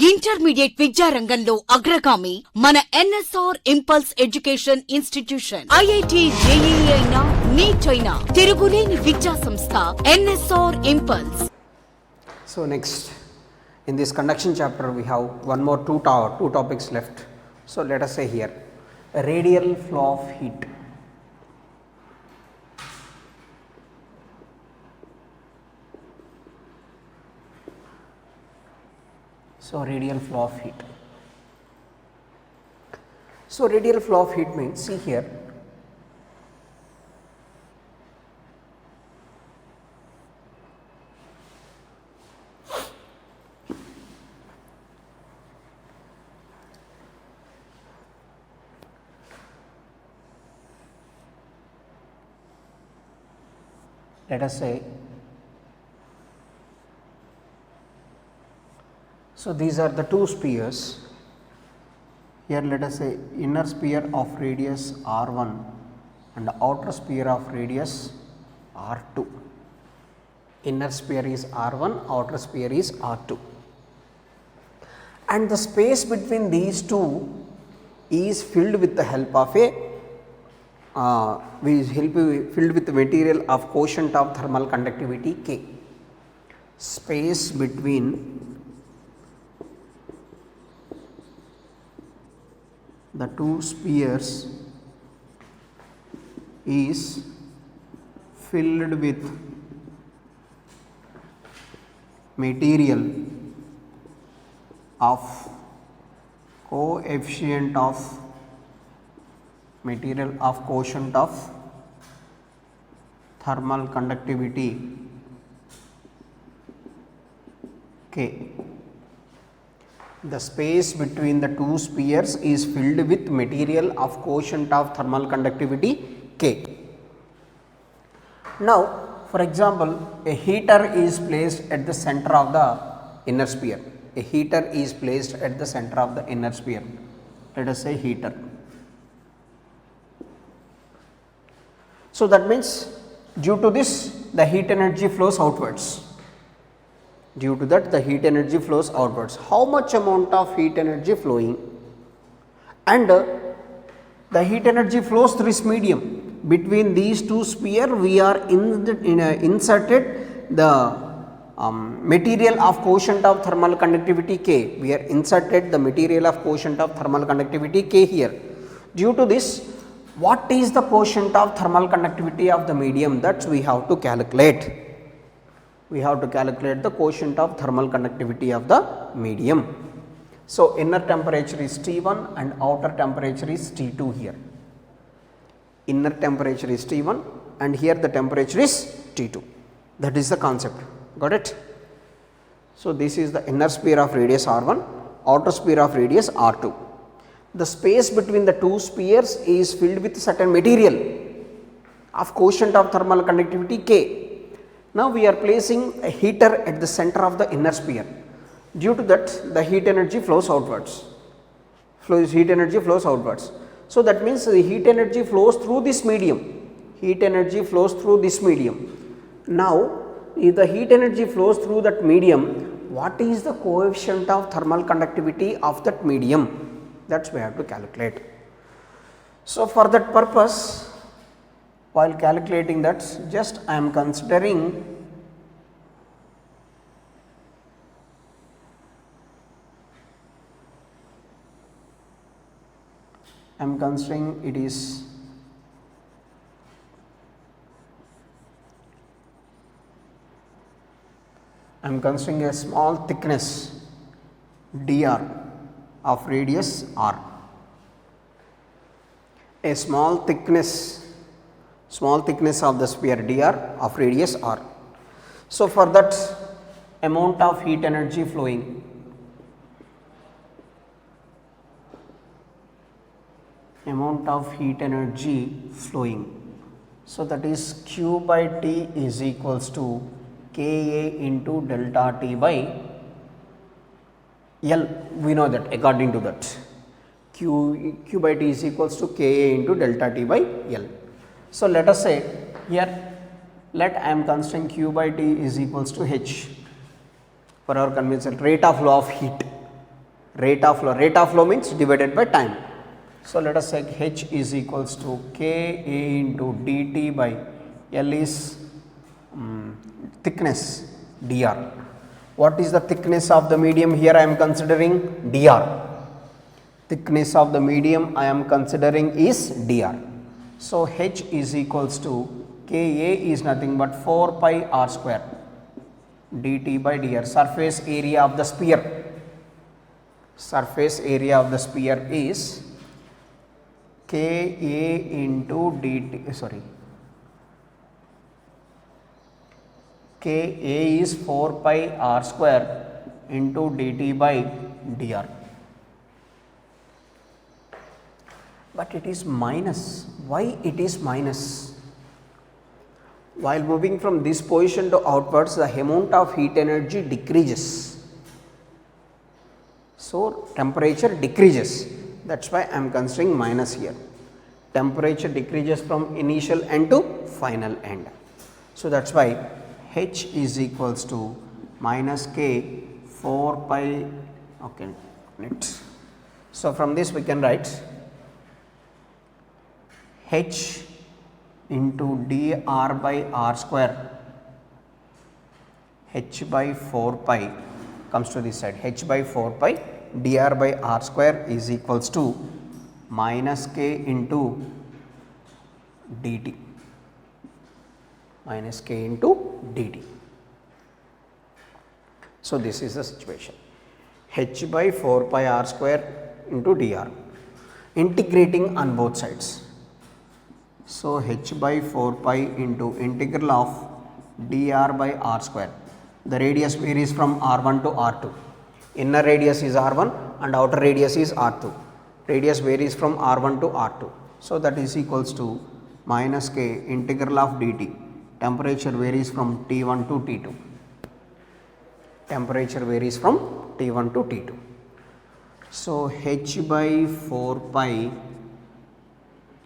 Intermediate విద్యారంగంలో అగ్రగామి మన NSR impulse education institution. IIT JEE అయినా నీట్ అయినా తిరుగులేని విద్యా సంస్థ NSR impulse. So next in this conduction chapter we have one more two topics left. So let us say here radial flow of heat. So radial flow of heat. So radial flow of heat means, see here, let us say, so these are the two spheres. Here let us say inner sphere of radius r1 and outer sphere of radius r2. Inner sphere is r1, outer sphere is r2, and the space between these two is filled with the help of a filled with the material of quotient of thermal conductivity K. Space between the two spheres is filled with material of quotient of thermal conductivity K. The space between the two spheres is filled with material of quotient of thermal conductivity K. Now for example, a heater is placed at the center of the inner sphere. A heater is placed at the center of the inner sphere. Let us say heater. So that means due to this the heat energy flows outwards. Due to that the heat energy flows outwards. How much amount of heat energy flowing, and the heat energy flows through this medium. Between these two spheres we are inserted the material of quotient of thermal conductivity K. We are inserted the material of quotient of thermal conductivity K here. Due to this, what is the quotient of thermal conductivity of the medium? That we have to calculate. We have to calculate the quotient of thermal conductivity of the medium. So inner temperature is T1 and outer temperature is T2 here. Inner temperature is T1 and here the temperature is T2. That is the concept. Got it? So this is the inner sphere of radius R1, outer sphere of radius R2. The space between the two spheres is filled with certain material of quotient of thermal conductivity K. Now we are placing a heater at the center of the inner sphere. Due to that the heat energy flows outwards. Heat energy flows outwards. So that means the heat energy flows through this medium. Heat energy flows through this medium. Now if the heat energy flows through that medium, what is the coefficient of thermal conductivity of that medium? That's we have to calculate. So for that purpose, while calculating that, just I am considering it is I am considering a small thickness dr of radius r. A small thickness of the sphere dr of radius r. So for that amount of heat energy flowing, so that is Q by T is equals to Ka into delta T by L. We know that according to that Q by T is equals to Ka into delta T by L. So let us say here, let I am considering Q by T is equals to H for our conventional rate of flow of heat. Rate of flow means divided by time. So let us say H is equals to Ka into dt by L is thickness dr. What is the thickness of the medium here? I am considering dr. Thickness of the medium I am considering is dr. So H is equals to Ka is nothing but 4 pi r square dt by dr. Surface area of the sphere. Surface area of the sphere is Ka into dt, sorry, Ka is 4 pi r square into dt by dr. But it is minus. Why it is minus? While moving from this position to outwards, the amount of heat energy decreases. So temperature decreases. That's why I am considering minus here. Temperature decreases from initial end to final end. So that's why H is equals to minus K 4 pi. Okay, next. So from this we can write H into dr by r square, H by 4 pi comes to this side, H by 4 pi dr by r square is equals to minus K into dt, minus K into dt. So this is the situation, H by 4 pi r square into dr, integrating on both sides. So H by 4 pi into integral of dr by r square. The radius varies from r1 to r2. Inner radius is r1 and outer radius is r2. Radius varies from r1 to r2. So that is equals to minus K integral of dt. Temperature varies from T1 to T2. Temperature varies from T1 to T2. So H by 4 pi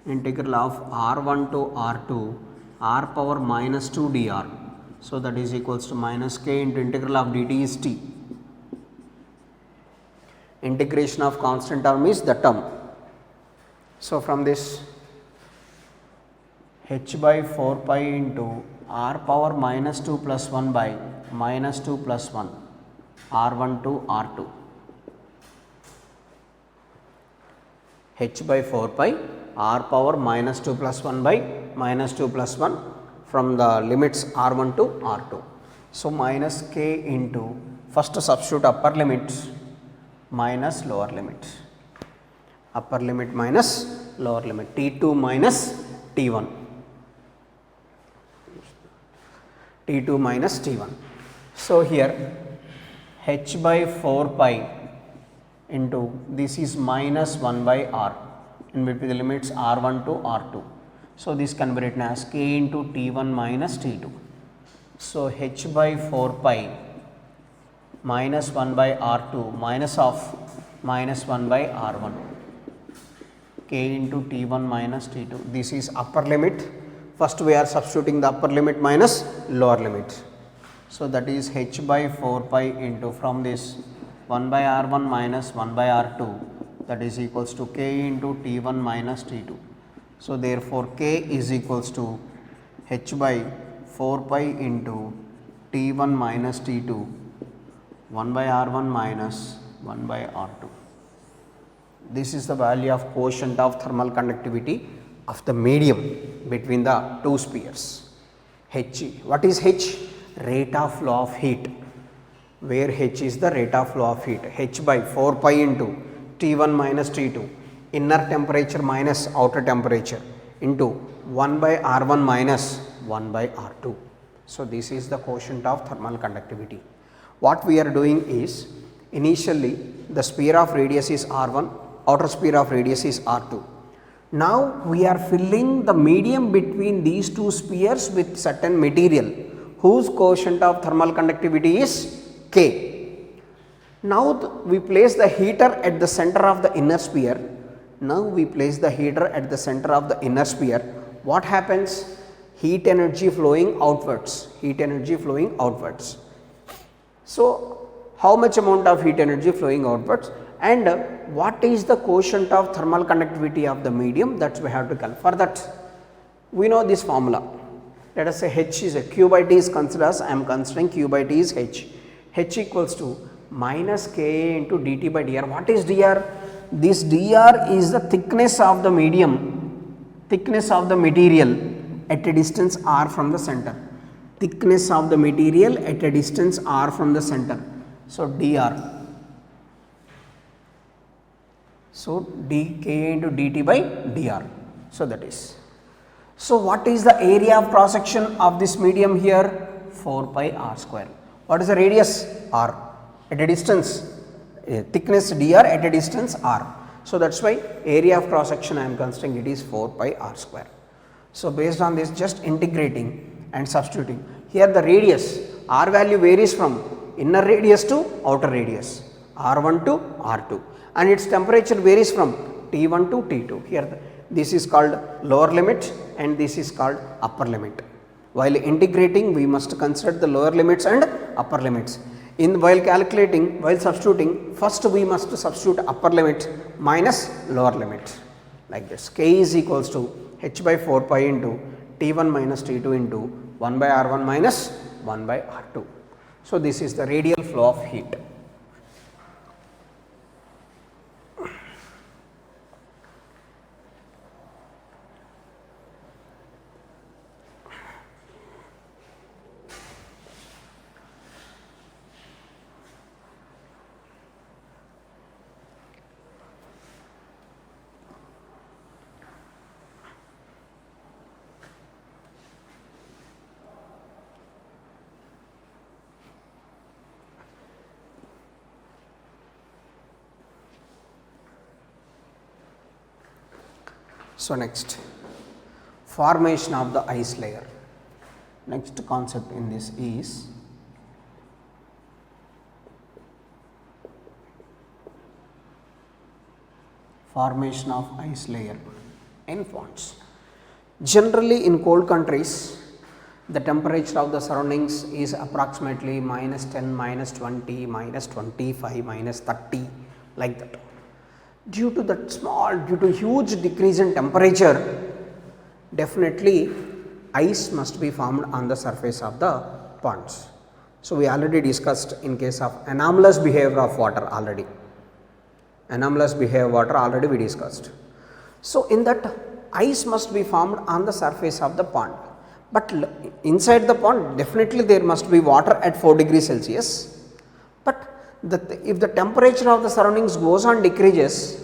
integral of r1 to r2 r power minus 2 dr. So that is equals to minus K into integral of dt is T. Integration of constant term is the term. So from this H by 4 pi into r power minus 2 plus 1 by minus 2 plus 1 r1 to r2. H by 4 pi r power minus 2 plus 1 by minus 2 plus 1 from the limits r1 to r2. So minus K into, first substitute upper limit minus lower limit, upper limit minus lower limit, T2 minus T1, T2 minus T1. So here H by 4 pi into, this is minus 1 by r in between the limits r1 to r2. So this can be written as K into T1 minus T2. So H by 4 pi minus 1 by r2 minus of minus 1 by r1, K into T1 minus T2. This is upper limit. First we are substituting the upper limit minus lower limit. So that is H by 4 pi into, from this 1 by r1 minus 1 by r2, that is equals to K into T1 minus T2. So therefore K is equals to H by 4 pi into T1 minus T2, 1 by r1 minus 1 by r2. This is the value of quotient of thermal conductivity of the medium between the two spheres. H, what is H? Rate of flow of heat, where H is the rate of flow of heat. H by 4 pi into T1 minus T2, inner temperature minus outer temperature, into 1 by R1 minus 1 by R2. So this is the quotient of thermal conductivity. What we are doing is, initially the sphere of radius is R1, outer sphere of radius is R2. Now we are filling the medium between these two spheres with certain material whose quotient of thermal conductivity is K. Now we place the heater at the center of the inner sphere. Now we place the heater at the center of the inner sphere. What happens? Heat energy flowing outwards, heat energy flowing outwards. So how much amount of heat energy flowing outwards? and what is the quotient of thermal conductivity of the medium, that we have to calculate. For that we know this formula. Let us say H is a Q by T is considered as, I am considering Q by T is H. H equals to minus Ka into dt by dr. What is dr? This dr is the thickness of the medium, thickness of the material at a distance r from the center. Thickness of the material at a distance r from the center. So dr. So dk into dt by dr. So that is. So what is the area of cross section of this medium here? 4 pi r square. What is the radius? R. At a distance, thickness dr at a distance r. So that is why area of cross section I am considering it is 4 pi r square. So based on this, just integrating and substituting. Here the radius, r value varies from inner radius to outer radius, r1 to r2, and its temperature varies from T1 to T2. Here this is called lower limit and this is called upper limit. While integrating, we must consider the lower limits and upper limits. While calculating, while substituting, first we must substitute upper limit minus lower limit, like this. K is equals to H by 4 pi into T1 minus T2 into 1 by R1 minus 1 by R2. So this is the radial flow of heat. So next, formation of the ice layer. Next concept in this is formation of ice layer in ponds. Generally in cold countries, the temperature of the surroundings is approximately minus 10, minus 20, minus 25, minus 30, like that. Due to huge decrease in temperature, definitely ice must be formed on the surface of the ponds. So we already discussed in case of anomalous behavior of water already. Anomalous behavior of water already we discussed. So in that, ice must be formed on the surface of the pond. But inside the pond, definitely there must be water at 4 degrees Celsius. But if the temperature of the surroundings goes on decreases,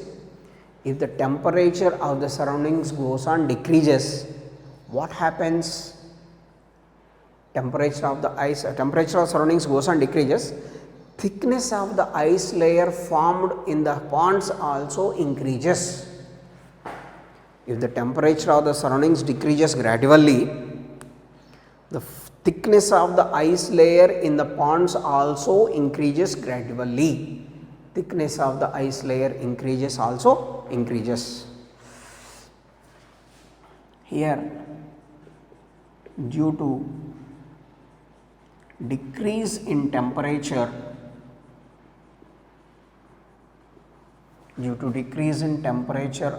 what happens? Temperature of surroundings goes on decreases, thickness of the ice layer formed in the ponds also increases. If the temperature of the surroundings decreases gradually, the thickness of the ice layer in the ponds also increases gradually. Thickness of the ice layer increases. Here, due to decrease in temperature,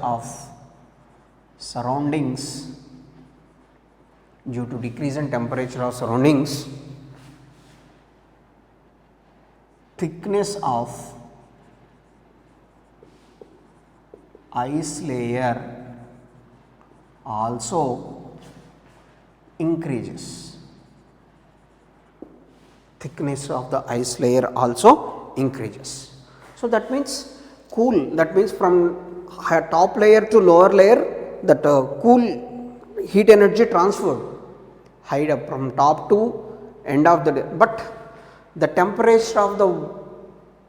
of surroundings, thickness of ice layer also increases. Thickness of the ice layer also increases. So that means from top layer to lower layer, that cool heat energy transferred high up from top to end of the day, but the temperature of the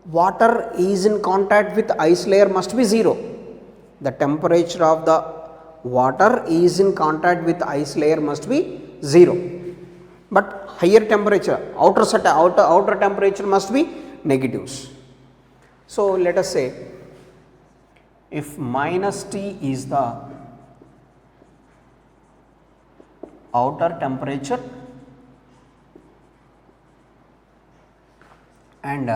water is in contact with ice layer must be 0. The temperature of the water is in contact with ice layer must be 0, but higher temperature, outer temperature must be negatives. So let us say if minus T is the outer temperature and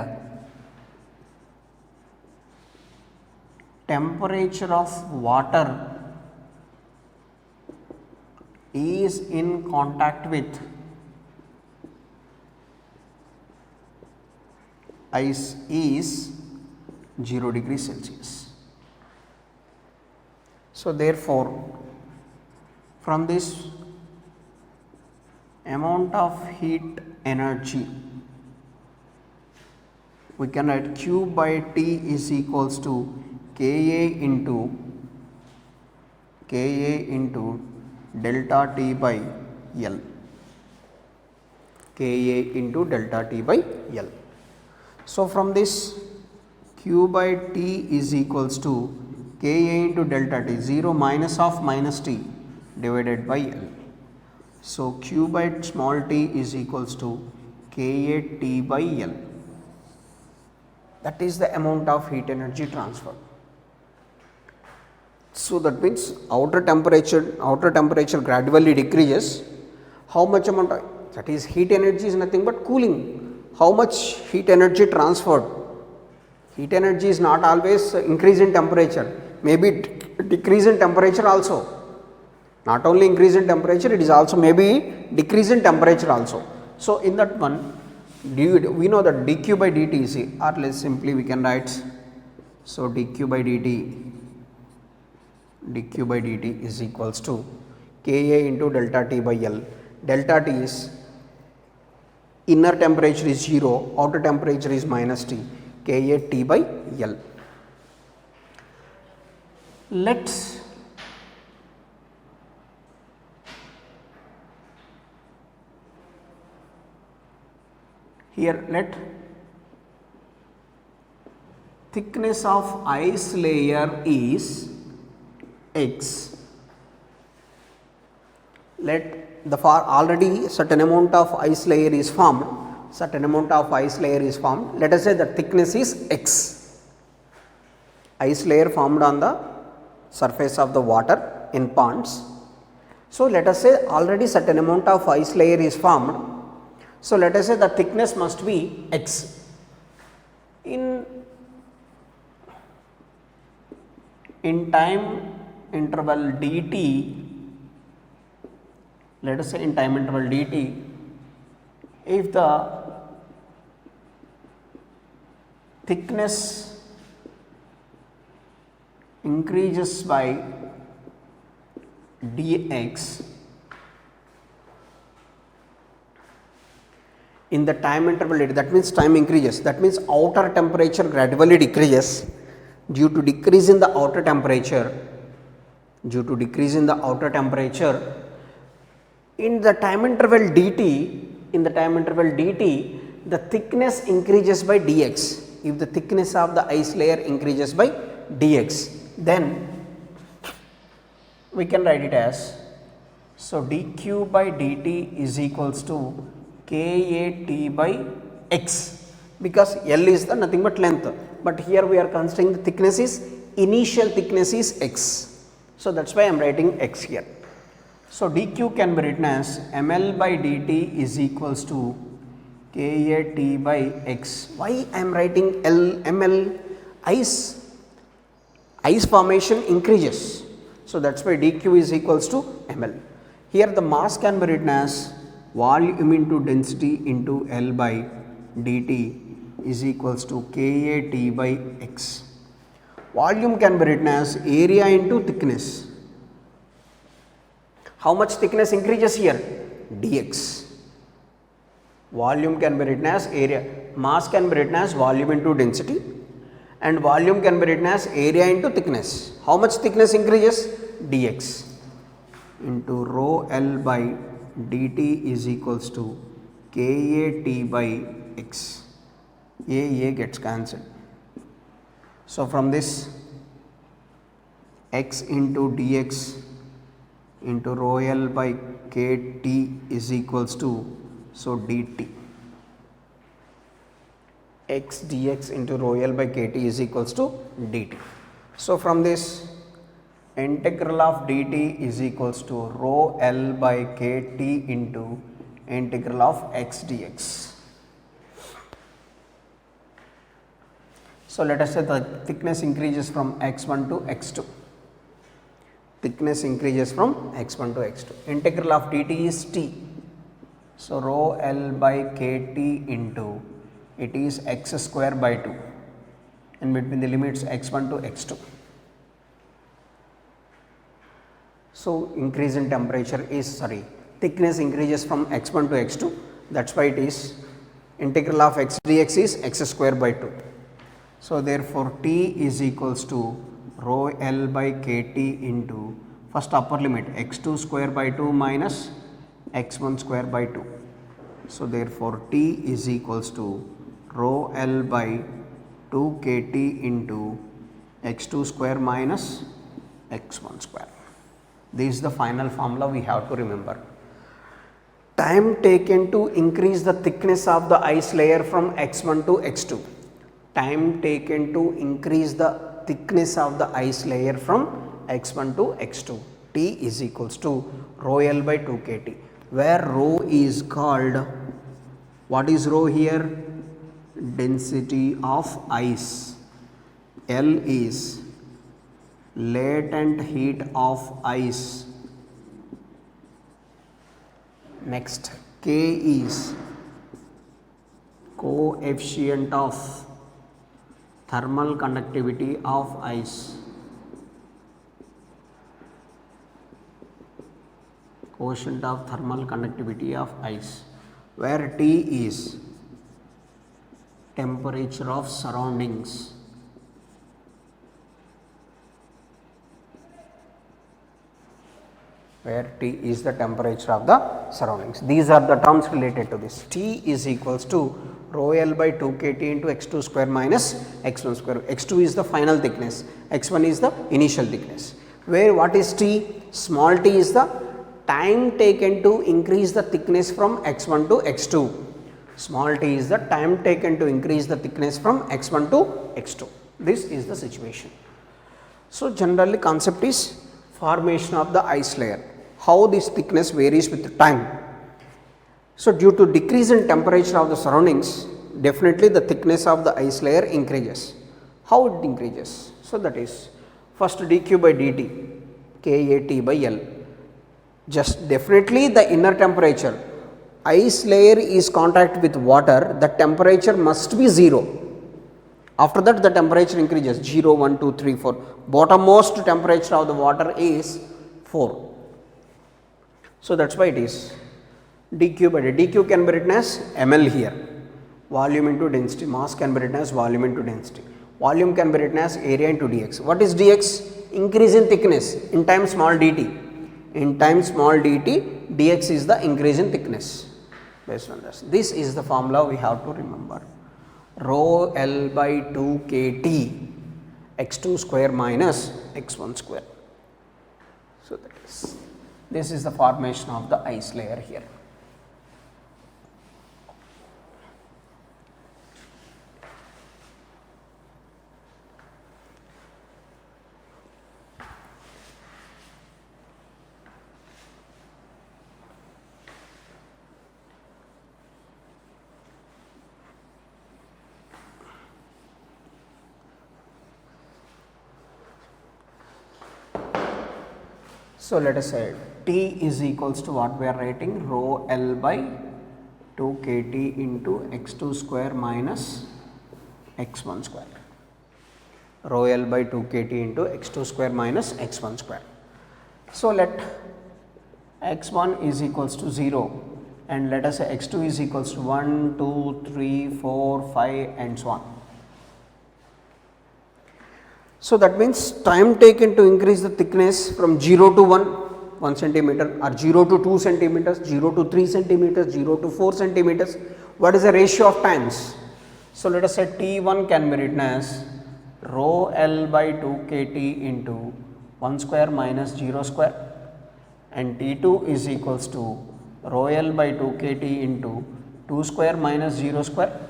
temperature of water is in contact with ice is 0 degrees Celsius. So therefore, from this amount of heat energy, we can write Q by T is equals to Ka into delta T by L. Ka into delta T by L. So from this, Q by T is equals to Ka into delta T, 0 minus of minus T divided by L. So Q by small t is equals to Ka T by L. That is the amount of heat energy transfer. So that means outer temperature gradually decreases. How much amount of, that is heat energy is nothing but cooling. How much heat energy transferred? Heat energy is not always increase in temperature, maybe decrease in temperature also. Not only increase in temperature, it is also maybe decrease in temperature also. So in that one, we know that dq by dt is, or less simply we can write, so dq by dt is equals to Ka into delta T by L. Delta T is, inner temperature is 0, outer temperature is minus T, Ka T by L. Let's here let thickness of ice layer is x. Let the far already certain amount of ice layer is formed, let us say the thickness is x. Ice layer formed on the surface of the water in ponds. So let us say already certain amount of ice layer is formed. So let us say the thickness must be x. In time interval dt, let us say in time interval dt, if the thickness increases by dx, in the time interval dt, that means time increases, that means outer temperature gradually decreases due to decrease in the outer temperature, in the time interval dt, the thickness increases by dx. If the thickness of the ice layer increases by dx, then we can write it as, so dq by dt is equals to Ka T by x, because L is the nothing but length, but here we are considering the thickness is, initial thickness is x. So that is why I am writing x here. So dq can be written as ml by dt is equals to Ka T by x. Why I am writing ml? Ice formation increases, so that is why dq is equals to ml. Here the mass can be written as volume into density into L by dt is equals to Ka T by x. Volume can be written as area into thickness. How much thickness increases here? Dx. Volume can be written as area, mass can be written as volume into density, and volume can be written as area into thickness. How much thickness increases? Dx into rho L by dt is equals to Ka T by x. A gets cancelled. So from this, x into dx into rho L by Kt is equals to, so dt, x dx into rho L by Kt is equals to dt. So from this, integral of dt is equals to rho L by Kt into integral of x dx. So, let us say the thickness increases from x1 to x2. Thickness increases from x1 to x2. Integral of dt is t. So, rho L by kt into it is x square by 2 and between the limits x1 to x2. So, increase in temperature is thickness increases from x1 to x2, that is why it is integral of x dx is x square by 2. So, therefore, T is equals to rho L by kt into first upper limit x2 square by 2 minus x1 square by 2. So, therefore, T is equals to rho L by 2 kt into x2 square minus x1 square. This is the final formula we have to remember. Time taken to increase the thickness of the ice layer from x1 to x2. Time taken to increase the thickness of the ice layer from x1 to x2. T is equals to rho L by 2 kt, where rho is called, what is rho here? Density of ice. L is latent heat of ice. Next, K is coefficient of thermal conductivity of ice. Coefficient of thermal conductivity of ice, where T is temperature of surroundings. Where T is the temperature of the surroundings. These are the terms related to this. T is equals to rho L by 2 kt into x2 square minus x1 square. x2 is the final thickness, x1 is the initial thickness. Where what is T? Small t is the time taken to increase the thickness from x1 to x2. Small t is the time taken to increase the thickness from x1 to x2. This is the situation. So, generally concept is formation of the ice layer, how this thickness varies with time. So, due to decrease in temperature of the surroundings, definitely the thickness of the ice layer increases. How it increases? So, that is first dq by dt, Kat by L. Just definitely the inner temperature, ice layer is contact with water, the temperature must be 0. After that the temperature increases 0, 1, 2, 3, 4. Bottommost temperature of the water is 4. So, that is why it is dq by dt. dq can be written as ml here, volume into density, mass can be written as volume into density, volume can be written as area into dx. What is dx? Increase in thickness in time small dt. In time small dt, dx is the increase in thickness based on this. This is the formula we have to remember. Rho L by 2 kt x2 square minus x1 square. So, this is the formation of the ice layer here. So, let us say T is equals to what we are writing, rho L by 2 kt into x2 square minus x1 square. Rho L by 2 kt into x2 square minus x1 square. So, let x1 is equals to 0 and let us say x2 is equals to 1, 2, 3, 4, 5 and so on. So, that means time taken to increase the thickness from 0 to 1 centimeter or 0 to 2 centimeters, 0 to 3 centimeters, 0 to 4 centimeters. What is the ratio of times? So, let us say T1 can be written as rho L by 2 kt into 1 square minus 0 square, and T2 is equals to rho L by 2 kt into 2 square minus 0 square.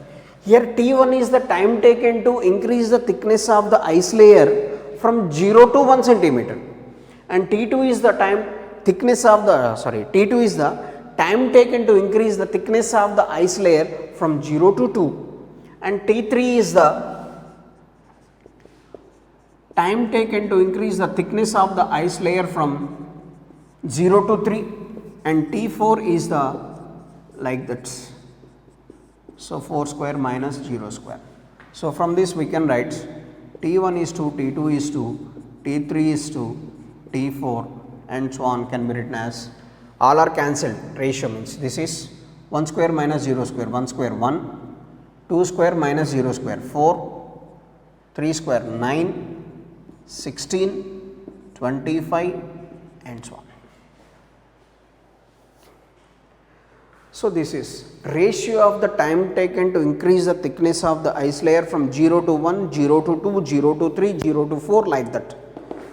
Here T1 is the time taken to increase the thickness of the ice layer from 0 to 1 centimeter, and T2 is the time thickness of the T2 is the time taken to increase the thickness of the ice layer from 0 to 2, and T3 is the time taken to increase the thickness of the ice layer from 0 to 3, and T4 is the like that. So 4 square minus 0 square. So from this we can write T1 is to T2 is to T3 is to T4 and so on can be written as, all are cancelled, ratio means this is 1 square minus 0 square, 1 square 1, 2 square minus 0 square 4, 3 square 9, 16, 25 and so on. So this is ratio of the time taken to increase the thickness of the ice layer from 0 to 1, 0 to 2, 0 to 3, 0 to 4 like that.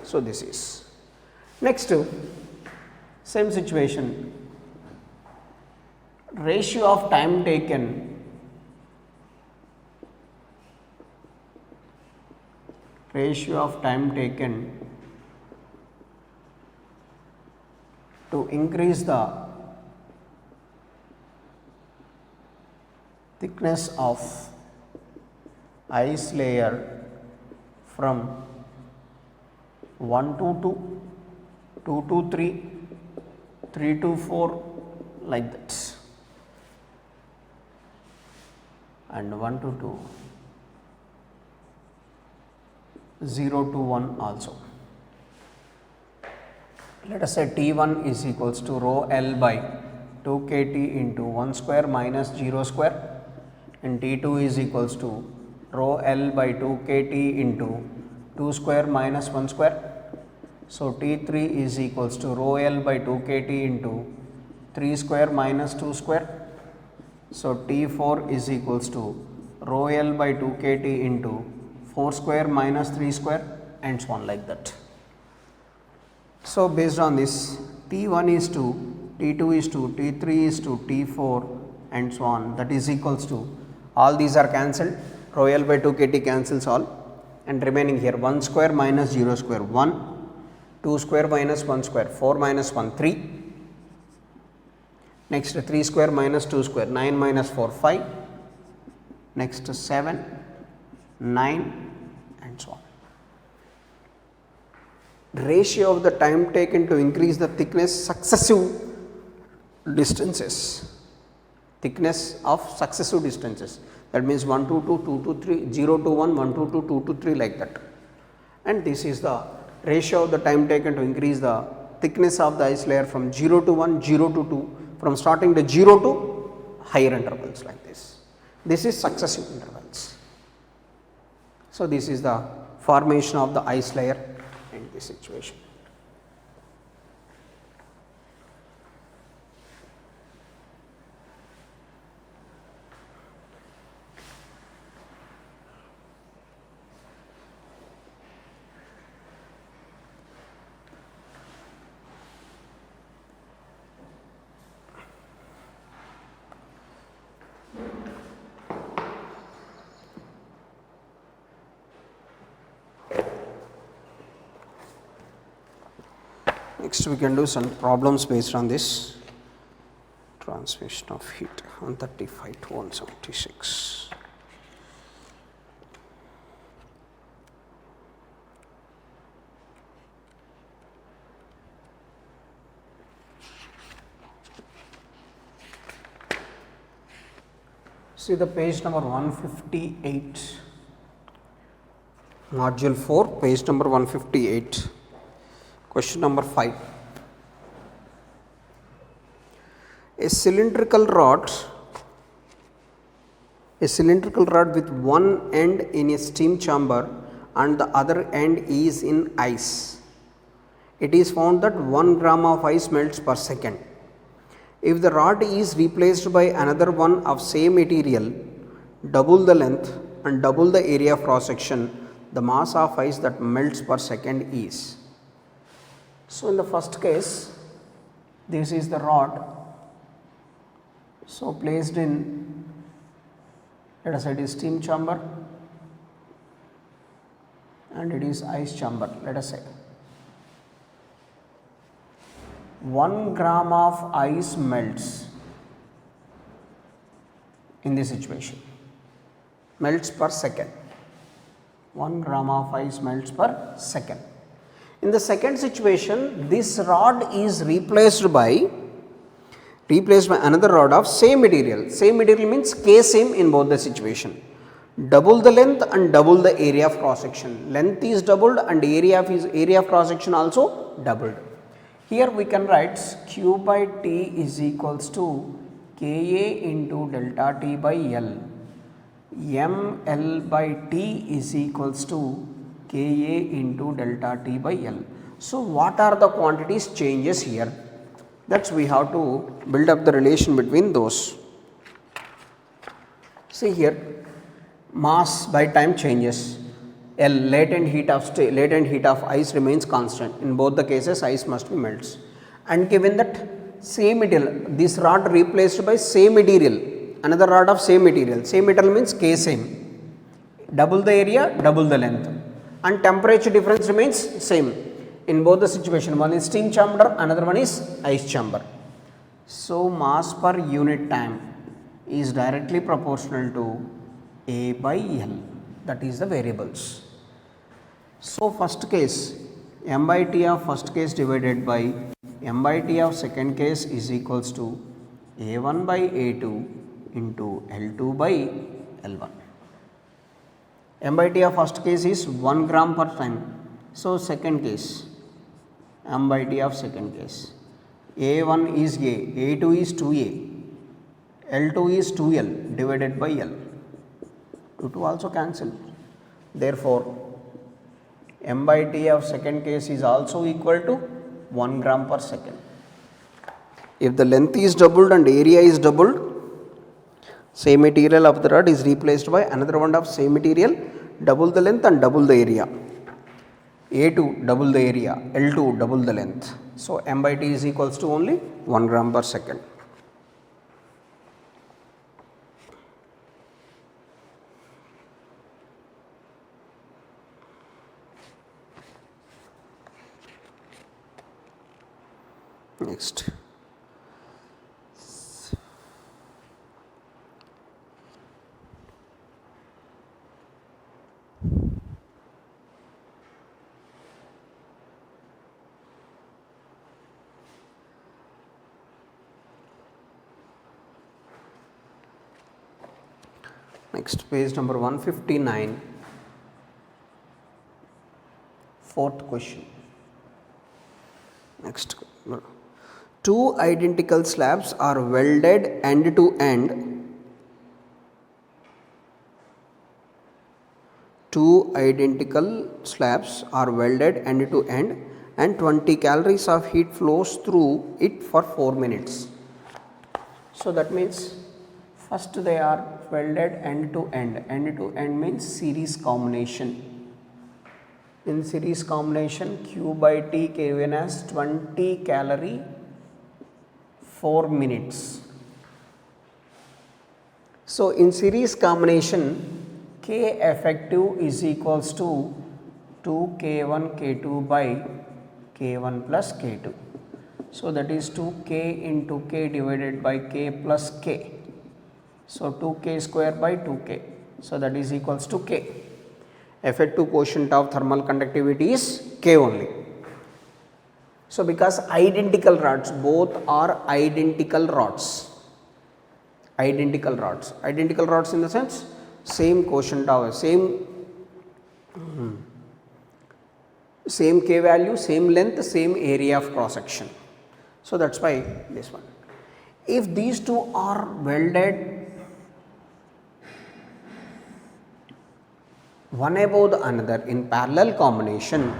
So this is. Next, same situation, ratio of time taken to increase the thickness of ice layer from 1 to 2, 2 to 3, 3 to 4 like that, and 1 to 2, 0 to 1 also. Let us say T1 is equals to rho L by 2 kT into 1 square minus 0 square, and T2 is equals to rho L by 2 kT into 2 square minus 1 square. So T3 is equals to rho L by 2 kT into 3 square minus 2 square. So T4 is equals to rho L by 2 kT into 4 square minus 3 square and so on like that. So based on this, T1 is to T2 is to T3 is to T4 and so on, that is equals to, all these are cancelled, rho L by 2 kT cancels all, and remaining here 1 square minus 0 square 1, 2 square minus 1 square 4 minus 1 3, next 3 square minus 2 square 9 minus 4 5, next 7, 9 and so on. Ratio of the time taken to increase the thickness successive distances, thickness of successive distances, that means 1 to 2, 2 to 3, 0 to 1, 1 to 2, 2 to 3 like that, and this is the ratio of the time taken to increase the thickness of the ice layer from 0 to 1, 0 to 2, from starting the 0 to higher intervals like this. This is successive intervals. So this is the formation of the ice layer in this situation. Next we can do some problems based on this. Transmission of heat 135 to 176. See the page number 158, module 4, page number 158. Question number 5. A cylindrical rod with one end in a steam chamber and the other end is in ice. It is found that 1 gram of ice melts per second. If the rod is replaced by another one of same material, double the length and double the area of cross section, the mass of ice that melts per second is. So in the first case, this is the rod, so placed in, let us say it is steam chamber and it is ice chamber, let us say. 1 gram of ice melts in this situation, melts per second. 1 gram of ice melts per second. In the second situation, this rod is replaced by another rod of same material. Same material means K same in both the situation. Double the length and double the area of cross section. Length is doubled and area of cross section also doubled. Here we can write Q by T is equals to Ka into delta T by L. ML by T is equals to Ka into delta T by L. So what are the quantities changes here? That's we have to build up the relation between those. See here, mass by time changes. L, latent heat of ice remains constant. In both the cases, ice must be melts. And given that same material, this rod replaced by same material, another rod of same material. Same material means K same. Double the area, double the length. And temperature difference remains same. In both the situation, one is steam chamber, another one is ice chamber. So mass per unit time is directly proportional to A by L, that is the variables. So first case, m by T of first case divided by m by T of second case is equals to A1 by A2 into L2 by L1. M by T of first case is 1 gram per time. So second case, m by T of second case. A1 is A, A2 is 2A, L2 is 2L divided by L. 2 also cancel. Therefore, m by T of second case is also equal to 1 gram per second. If the length is doubled and area is doubled, same material of the rod is replaced by another one of same material, double the length and double the area. A2 double the area, L2 double the length. So m by T is equals to only 1 gram per second. Next. Next, page number 159, fourth question. Next, two identical slabs are welded end to end. Two identical slabs are welded end to end and 20 calories of heat flows through it for 4 minutes. So that means first they are welded end to end. End to end means series combination. In series combination, Q by T given as 20 calorie 4 minutes. So in series combination, K effective is equals to 2K1 K2 by K1 plus K2. So that is 2K into K divided by K plus K. So 2K square by 2K. So that is equals to K. Effective quotient of thermal conductivity is K only. So because identical rods, both are identical rods. Identical rods. Identical rods in the sense same quotient of same K value, same length, same area of cross section. So that's why this one. If these two are welded one above the another in parallel combination,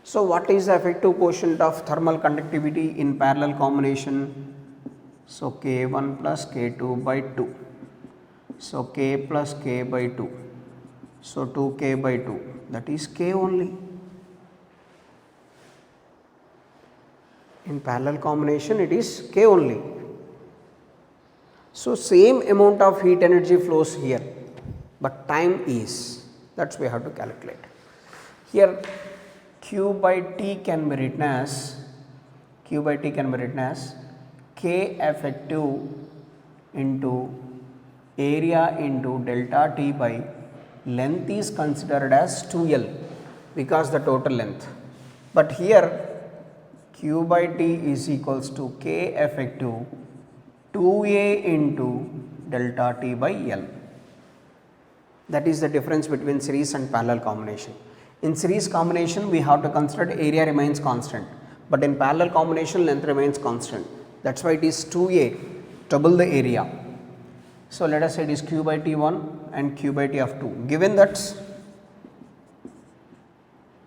so what is the effective quotient of thermal conductivity in parallel combination? So K1 plus K2 by 2. So K plus K by 2. So 2K by 2, that is K only. In parallel combination it is K only. So same amount of heat energy flows here, but time is, that's we have to calculate. Here Q by T can be written as K effective into area into delta T by length is considered as 2L because the total length. But here Q by T is equals to K effective 2A into delta T by L. That is the difference between series and parallel combination. In series combination, we have to consider area remains constant, but in parallel combination, length remains constant. That is why it is 2A, double the area. So, let us say it is Q by T1 and Q by T of 2. Given that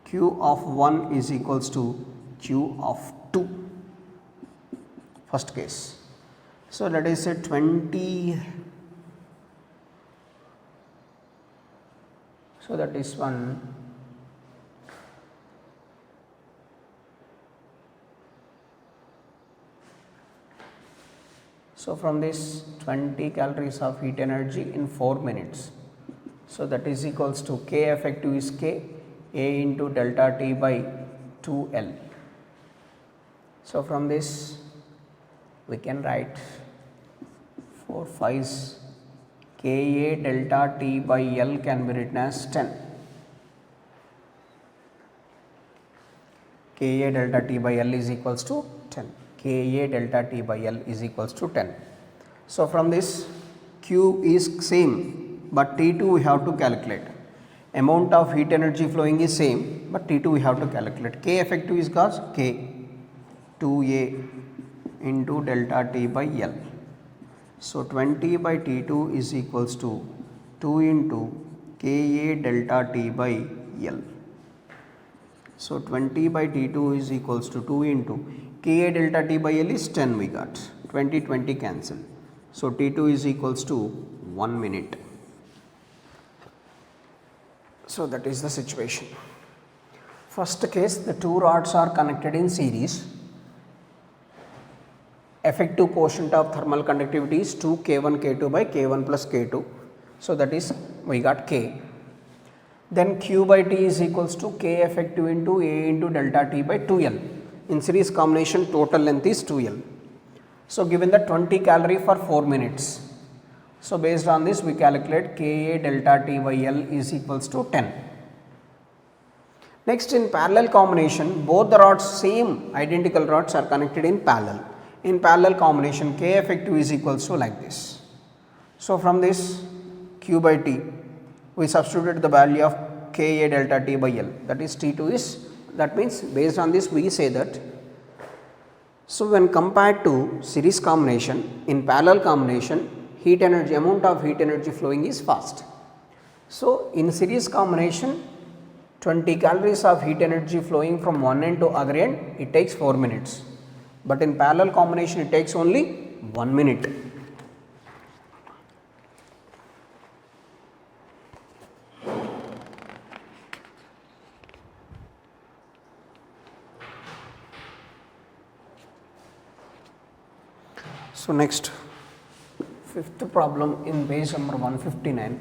Q of 1 is equals to Q of 2, first case. So, let us say 20. So, that is one. So, from this 20 calories of heat energy in 4 minutes. So, that is equals to K effective is K A into delta T by 2L. So, from this we can write 4 5s Ka delta T by L can be written as 10. Ka delta T by L is equals to 10. Ka delta T by L is equals to 10. So, from this Q is same, but T2 we have to calculate. Amount of heat energy flowing is same, but T2 we have to calculate. K effective is cos K 2A into delta T by L. So, 20 by T2 is equals to 2 into Ka delta T by L. So, 20 by T2 is equals to 2 into Ka delta T by L is 10 we got, 20 cancel. So, T2 is equals to 1 minute. So, that is the situation. First case, the two rods are connected in series. Effective quotient of thermal conductivity is 2 K1 K2 by K1 plus K2. So, that is we got K. Then Q by T is equals to K effective into A into delta T by 2L. In series combination, total length is 2L. So, given the 20 calorie for 4 minutes. So, based on this we calculate Ka delta T by L is equals to 10. Next, in parallel combination, both the rods, same identical rods are connected in parallel. In parallel combination, K effective is equals to like this. So, from this Q by T, we substituted the value of Ka delta T by L, that is T2 is, that means based on this we say that. So, when compared to series combination, in parallel combination, heat energy, amount of heat energy flowing is fast. So, in series combination, 20 calories of heat energy flowing from one end to other end, it takes 4 minutes. But in parallel combination, it takes only 1 minute. So, next, fifth problem in page number 159,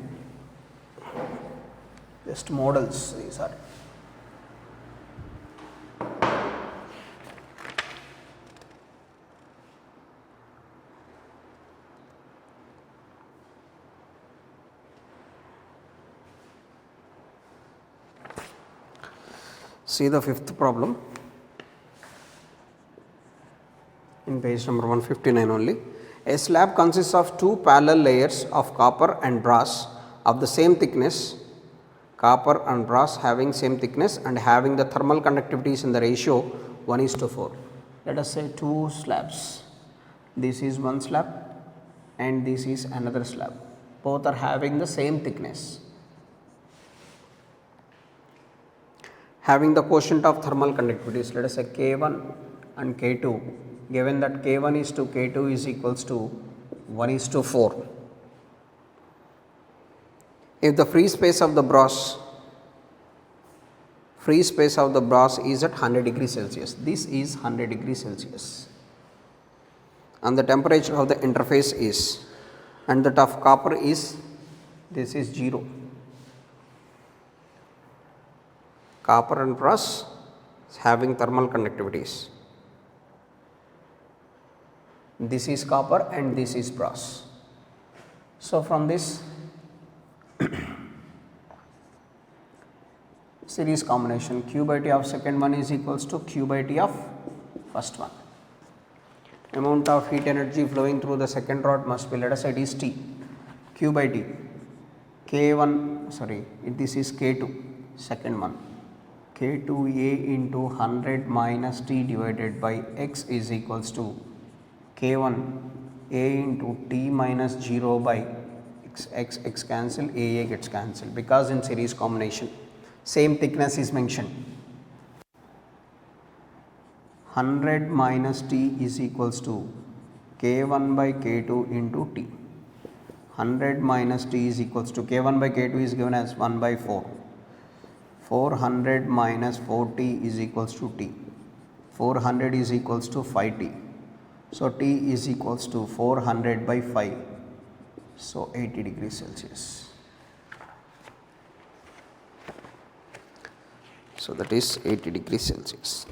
just models these are. See the fifth problem in page number 159 only. A slab consists of two parallel layers of copper and brass of the same thickness, copper and brass having same thickness and having the thermal conductivities in the ratio 1:4. Let us say two slabs. This is one slab and this is another slab. Both are having the same thickness. Having the quotient of thermal conductivities, let us say K1 and K2, given that K1 is to K2 is equals to 1:4. If the free space of the brass is at 100 degrees Celsius, this is 100 degrees Celsius, and the temperature of the interface is, and that of copper is, this is 0. Copper and brass having thermal conductivities. This is copper and this is brass. So from this series combination, q by t of second one is equals to q by t of first one. Amount of heat energy flowing through the second rod must be, let us say it is T, q by T, K1, sorry, this is K2, second one, K2A into 100 minus T divided by X is equals to K1 A into T minus 0 by X cancel, AA gets cancelled because in series combination same thickness is mentioned. 100 minus T is equals to K1 by K2 into T. 100 minus T is equals to K1 by K2 is given as 1 by 4. 400 minus 4T is equals to T. 400 is equals to 5T. So T is equals to 400 by 5. So 80 degrees Celsius. So that is 80 degrees Celsius.